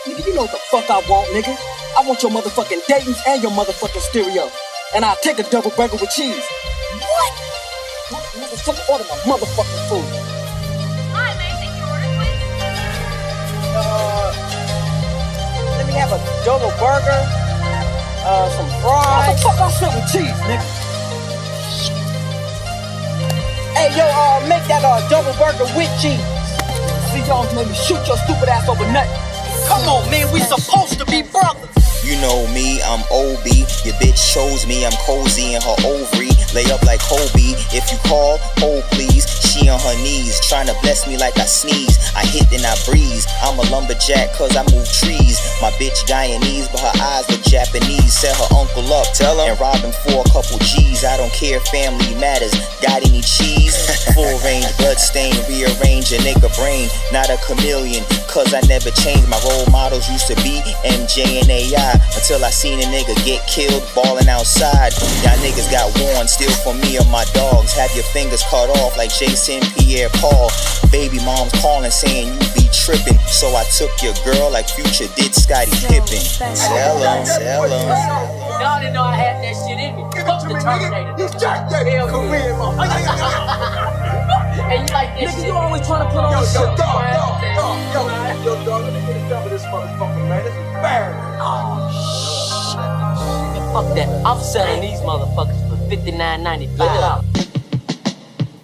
Nigga, you know what the fuck I want, nigga. I want your motherfucking Dayton's and your motherfucking stereo. And I'll take a double burger with cheese. What? Motherfucker, order my motherfucking food. Hi, may I take your order, please? Let me have a double burger, some fries. What the fuck I said with cheese, nigga? Hey, yo, make that double burger with cheese. See, y'all made me shoot your stupid ass over nothing. Come on, man, we supposed to be brothers. You know me, I'm OB. Your bitch shows me I'm cozy in her ovary. Lay up like Kobe. If you call, hold please. She on her knees, tryna bless me like I sneeze. I hit and I breeze. I'm a lumberjack cause I move trees. My bitch Guyanese, but her eyes look Japanese. Set her uncle up, tell her, and rob him for a couple G's. I don't care if family matters. Got any cheese? Full range, blood stain, rearrange a nigga brain. Not a chameleon, cause I never changed. My role models used to be MJ and AI. Until I seen a nigga get killed ballin' outside. Y'all niggas got warned, steal from me or my dogs. Have your fingers cut off like Jason Pierre-Paul. Baby mom's calling saying you be trippin'. So I took your girl like Future did Scottie Pippen. Tell 'em. Y'all didn't know I had that shit in me. Fuck the Terminator. You jacked that career, And you like this nigga, shit? you always trying to put on shit. Yo, dog, let me get a dump of this motherfucker, man. This is bad. Fuck that. I'm selling these motherfuckers for $59.95.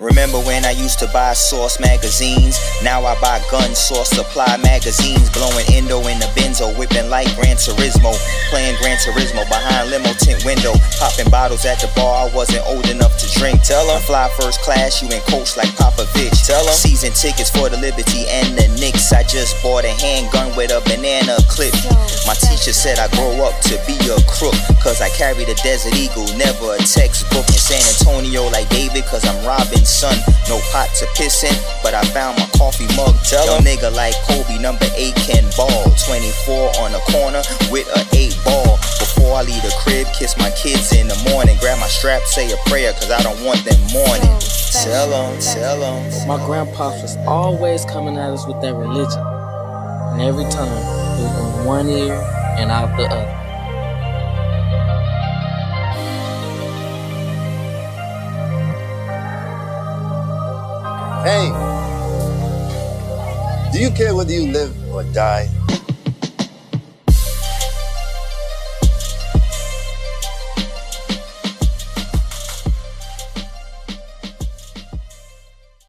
Remember when I used to buy Source magazines? Now I buy guns, Source Supply magazines. Blowing Indo in the Benzo, whipping like Gran Turismo. Playing Gran Turismo behind limo tint window. Popping bottles at the bar, I wasn't old enough to drink. Tell 'em, fly first class, you ain't coach like Popovich. Tell 'em, season tickets for the Liberty and the Knicks. I just bought a handgun with a banana clip. My teacher said I grow up to be a crook, cause I carry the Desert Eagle, never a textbook. In San Antonio like David, cause I'm Robin's son. No pot to piss in, but I found my coffee mug. Tell a nigga like Kobe, number 8 can ball. 24 on the corner with a 8 ball. Before I leave the crib, kiss my kids in the morning. Grab my strap, say a prayer, cause I don't want them mourning. Tell 'em. My grandpa was always coming at us with that religion. And every time, it was in one ear and out the other. Hey, do you care whether you live or die?